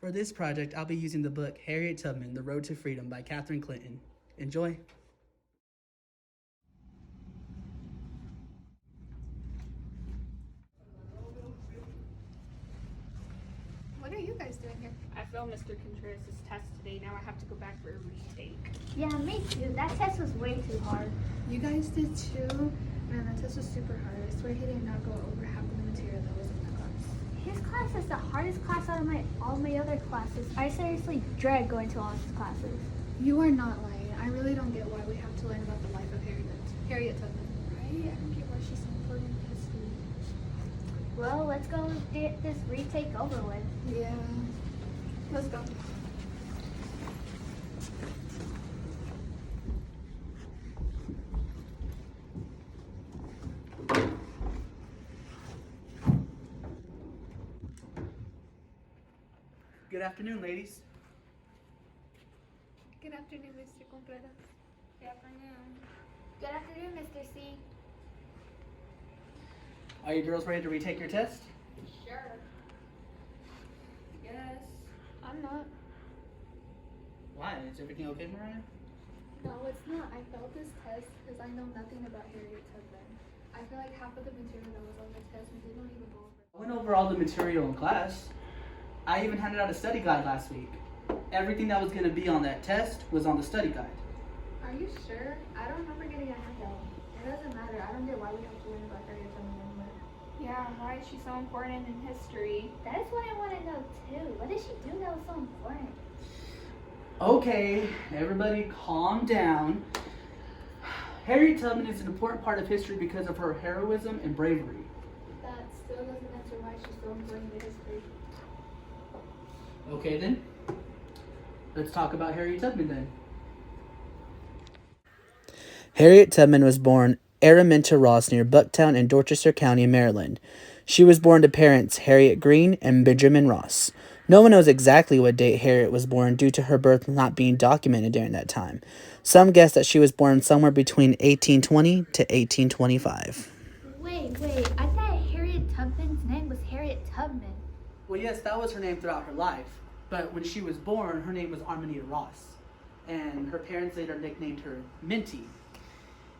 For this project, I'll be using the book Harriet Tubman, The Road to Freedom by Katherine Clinton. Enjoy. What are you guys doing here? I failed Mr. Contreras' test today. Now I have to go back for a retake. Yeah, me too. That test was way too hard. You guys did too? Man, that test was super hard. I swear he did not go over half of the material that was in that class. His class is the hardest class out of all my other classes. I seriously dread going to all his classes. You are not lying. I really don't get why we have to learn about the life of Harriet Tubman. Right? I don't get why she's so important in history. Well, let's go get this retake over with. Yeah. Let's go. Good afternoon, ladies. Good afternoon, Mr. Contreras. Good afternoon. Good afternoon, Mr. C. Are you girls ready to retake your test? Sure. Yes. I'm not. Why? Is everything okay, Mariah? No, it's not. I failed this test because I know nothing about Harriet Tubman. I feel like half of the material that was on the test we did not even go over. I went over all the material in class. I even handed out a study guide last week. Everything that was going to be on that test was on the study guide. Are you sure? I don't remember getting a handout. It doesn't matter. I don't get why we have to learn about Harriet Tubman anymore. Yeah, why is she so important in history? That is what I want to know too. What did she do that was so important? Okay, everybody calm down. Harriet Tubman is an important part of history because of her heroism and bravery. That still doesn't answer why she's so important to history. Okay then, let's talk about Harriet Tubman then. Harriet Tubman was born Araminta Ross near Bucktown in Dorchester County, Maryland. She was born to parents Harriet Green and Benjamin Ross. No one knows exactly what date Harriet was born due to her birth not being documented during that time. Some guess that she was born somewhere between 1820 to 1825. Wait. I thought Harriet Tubman's name was Harriet Tubman. Well, yes, that was her name throughout her life. But when she was born, her name was Arminita Ross. And her parents later nicknamed her Minty.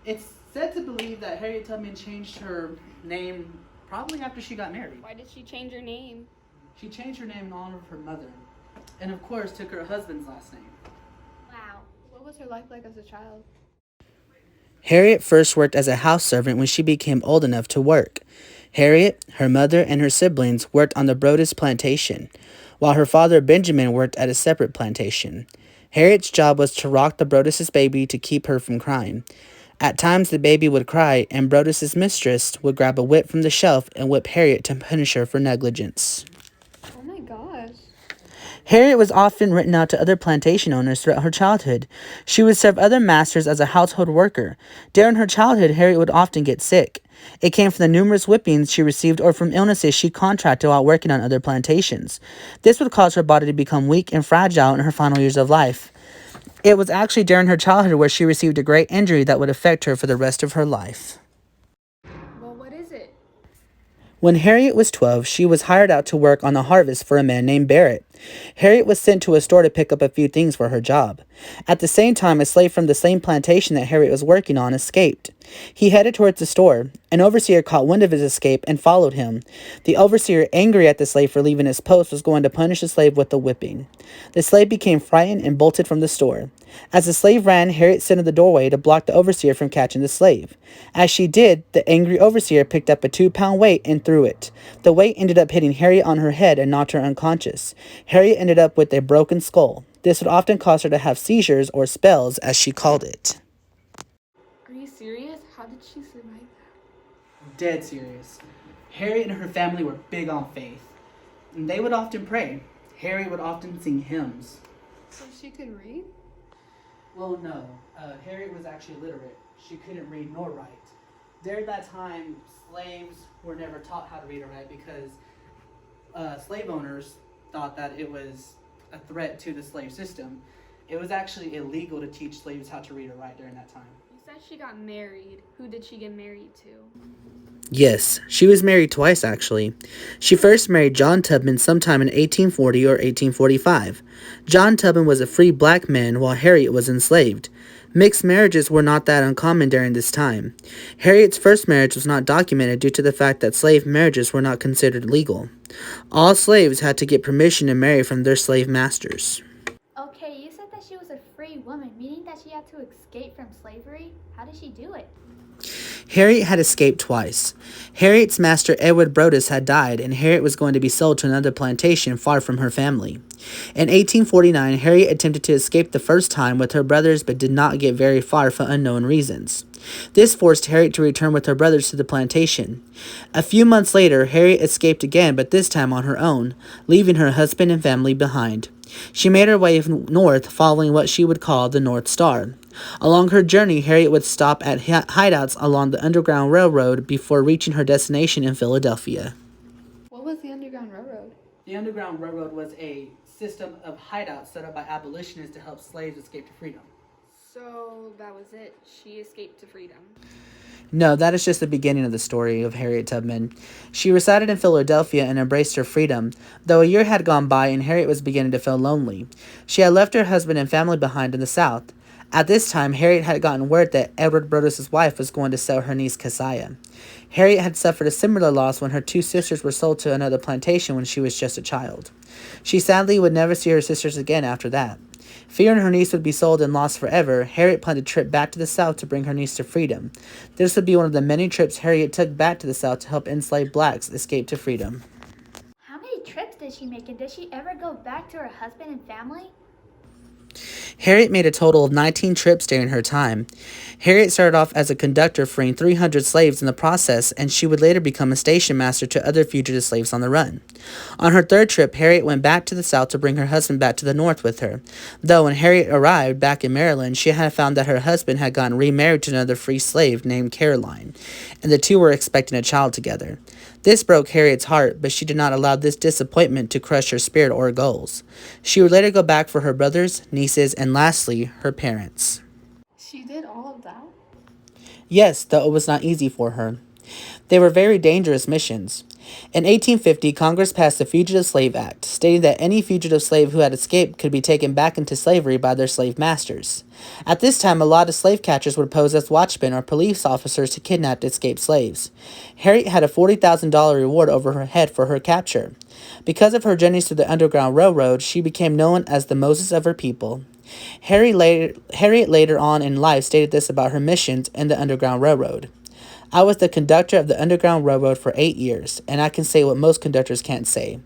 It's said to believe that Harriet Tubman changed her name probably after she got married. Why did she change her name? She changed her name in honor of her mother. And of course, took her husband's last name. Wow. What was her life like as a child? Harriet first worked as a house servant when she became old enough to work. Harriet, her mother, and her siblings worked on the Brodus plantation, while her father Benjamin worked at a separate plantation. Harriet's job was to rock the Brodus' baby to keep her from crying. At times the baby would cry, and Brodus' mistress would grab a whip from the shelf and whip Harriet to punish her for negligence. Oh my gosh. Harriet was often written out to other plantation owners throughout her childhood. She would serve other masters as a household worker. During her childhood, Harriet would often get sick. It came from the numerous whippings she received or from illnesses she contracted while working on other plantations. This would cause her body to become weak and fragile in her final years of life. It was actually during her childhood where she received a great injury that would affect her for the rest of her life. Well, what is it? When Harriet was 12, she was hired out to work on the harvest for a man named Barrett. Harriet was sent to a store to pick up a few things for her job. At the same time, a slave from the same plantation that Harriet was working on escaped. He headed towards the store. An overseer caught wind of his escape and followed him. The overseer, angry at the slave for leaving his post, was going to punish the slave with a whipping. The slave became frightened and bolted from the store. As the slave ran, Harriet stood in the doorway to block the overseer from catching the slave. As she did, the angry overseer picked up a 2-pound weight and threw it. The weight ended up hitting Harriet on her head and knocked her unconscious. Harriet ended up with a broken skull. This would often cause her to have seizures or spells, as she called it. Are you serious? How did she survive that? Dead serious. Harriet and her family were big on faith, and they would often pray. Harriet would often sing hymns. So she could read? Well, no. Harriet was actually illiterate. She couldn't read nor write. During that time, slaves were never taught how to read or write because slave owners thought that it was a threat to the slave system. It was actually illegal to teach slaves how to read or write during that time. You said she got married. Who did she get married to? Yes, she was married twice actually. She first married John Tubman sometime in 1840 or 1845. John Tubman was a free black man while Harriet was enslaved. Mixed marriages were not that uncommon during this time. Harriet's first marriage was not documented due to the fact that slave marriages were not considered legal. All slaves had to get permission to marry from their slave masters. Okay, you said that she was a free woman, meaning that she had to escape from slavery? How did she do it? Harriet had escaped twice. Harriet's master Edward Brodus had died, and Harriet was going to be sold to another plantation far from her family. In 1849, Harriet attempted to escape the first time with her brothers but did not get very far for unknown reasons. This forced Harriet to return with her brothers to the plantation. A few months later, Harriet escaped again, but this time on her own, leaving her husband and family behind. She made her way north, following what she would call the North Star. Along her journey, Harriet would stop at hideouts along the Underground Railroad before reaching her destination in Philadelphia. What was the Underground Railroad? The Underground Railroad was a system of hideouts set up by abolitionists to help slaves escape to freedom. So that was it. She escaped to freedom. No, that is just the beginning of the story of Harriet Tubman. She resided in Philadelphia and embraced her freedom, though a year had gone by and Harriet was beginning to feel lonely. She had left her husband and family behind in the South. At this time, Harriet had gotten word that Edward Brodus' wife was going to sell her niece Keziah. Harriet had suffered a similar loss when her two sisters were sold to another plantation when she was just a child. She sadly would never see her sisters again after that. Fearing her niece would be sold and lost forever, Harriet planned a trip back to the South to bring her niece to freedom. This would be one of the many trips Harriet took back to the South to help enslaved blacks escape to freedom. How many trips did she make, and did she ever go back to her husband and family? Harriet made a total of 19 trips during her time. Harriet started off as a conductor, freeing 300 slaves in the process, and she would later become a station master to other fugitive slaves on the run. On her third trip, Harriet went back to the South to bring her husband back to the North with her. Though when Harriet arrived back in Maryland, she had found that her husband had gotten remarried to another free slave named Caroline, and the two were expecting a child together. This broke Harriet's heart, but she did not allow this disappointment to crush her spirit or goals. She would later go back for her brothers, nieces, and lastly, her parents. She did all of that? Yes, though it was not easy for her. They were very dangerous missions. In 1850, Congress passed the Fugitive Slave Act, stating that any fugitive slave who had escaped could be taken back into slavery by their slave masters. At this time, a lot of slave catchers would pose as watchmen or police officers to kidnap escaped slaves. Harriet had a $40,000 reward over her head for her capture. Because of her journeys through the Underground Railroad, she became known as the Moses of her people. Harriet later on in life stated this about her missions in the Underground Railroad. I was the conductor of the Underground Railroad for 8 years, and I can say what most conductors can't say.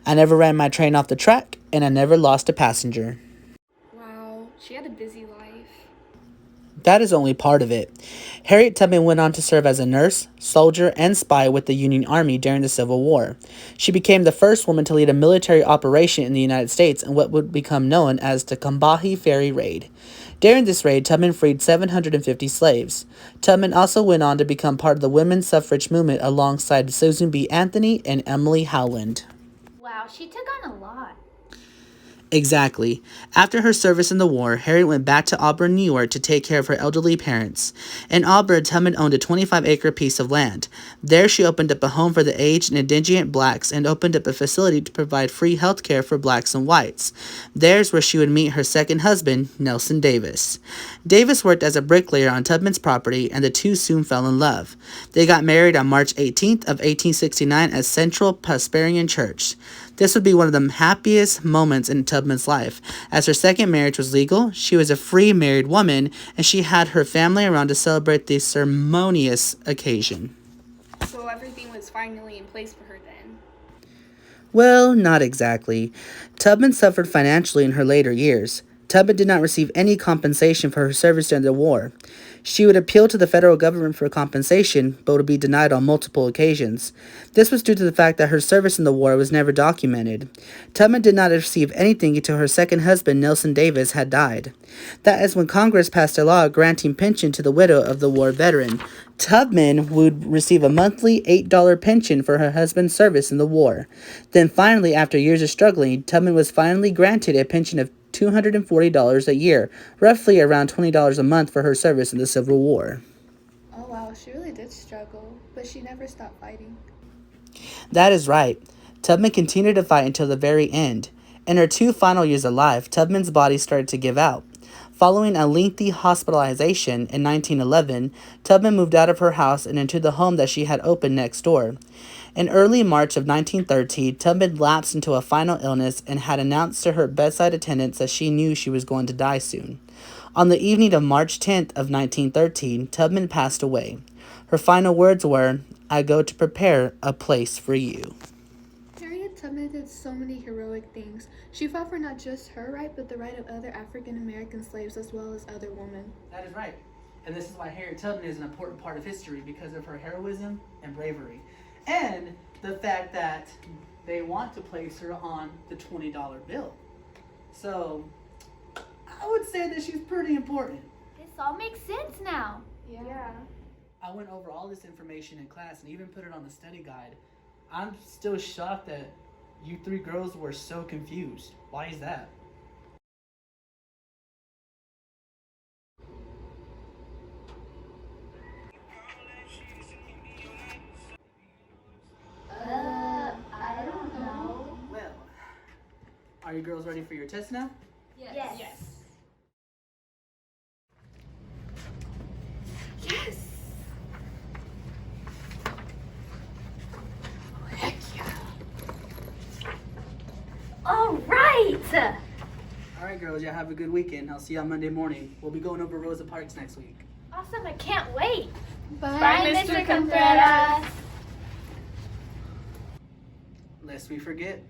I never ran my train off the track, and I never lost a passenger. Wow, she had a busy life. That is only part of it. Harriet Tubman went on to serve as a nurse, soldier, and spy with the Union Army during the Civil War. She became the first woman to lead a military operation in the United States in what would become known as the Combahee Ferry Raid. During this raid, Tubman freed 750 slaves. Tubman also went on to become part of the women's suffrage movement alongside Susan B. Anthony and Emily Howland. Wow, she took on a lot. Exactly. After her service in the war, Harriet went back to Auburn, New York to take care of her elderly parents. In Auburn, Tubman owned a 25-acre piece of land. There she opened up a home for the aged and indigent blacks and opened up a facility to provide free health care for blacks and whites. There's where she would meet her second husband, Nelson Davis. Davis worked as a bricklayer on Tubman's property, and the two soon fell in love. They got married on March 18th of 1869 at Central Presbyterian Church. This would be one of the happiest moments in Tubman's life. As her second marriage was legal, she was a free married woman, and she had her family around to celebrate this ceremonious occasion. So everything was finally in place for her then. Well, not exactly. Tubman suffered financially in her later years. Tubman did not receive any compensation for her service during the war. She would appeal to the federal government for compensation, but would be denied on multiple occasions. This was due to the fact that her service in the war was never documented. Tubman did not receive anything until her second husband, Nelson Davis, had died. That is when Congress passed a law granting pension to the widow of the war veteran. Tubman would receive a monthly $8 pension for her husband's service in the war. Then finally, after years of struggling, Tubman was finally granted a pension of $240 a year, roughly around $20 a month for her service in the Civil War. Oh wow, Wow, she really did struggle, but she never stopped fighting. That is right. Tubman continued to fight until the very end. In her 2 final years of life, Tubman's body started to give out. Following a lengthy hospitalization in 1911, Tubman moved out of her house and into the home that she had opened next door. In early March of 1913, Tubman lapsed into a final illness and had announced to her bedside attendants that she knew she was going to die soon. On the evening of March 10th of 1913, Tubman passed away. Her final words were, "I go to prepare a place for you." Harriet Tubman did so many heroic things. She fought for not just her right, but the right of other African American slaves as well as other women. That is right. And this is why Harriet Tubman is an important part of history, because of her heroism and bravery. And the fact that they want to place her on the $20 bill. So, I would say that she's pretty important. This all makes sense now. Yeah. I went over all this information in class and even put it on the study guide. I'm still shocked that you 3 girls were so confused. Why is that? I don't know. Well, are you girls ready for your test now? Yes. Yes. Heck yeah. All right. All right, girls, y'all have a good weekend. I'll see you on Monday morning. We'll be going over Rosa Parks next week. Awesome. I can't wait. Bye, Mr. Contreras. Lest we forget,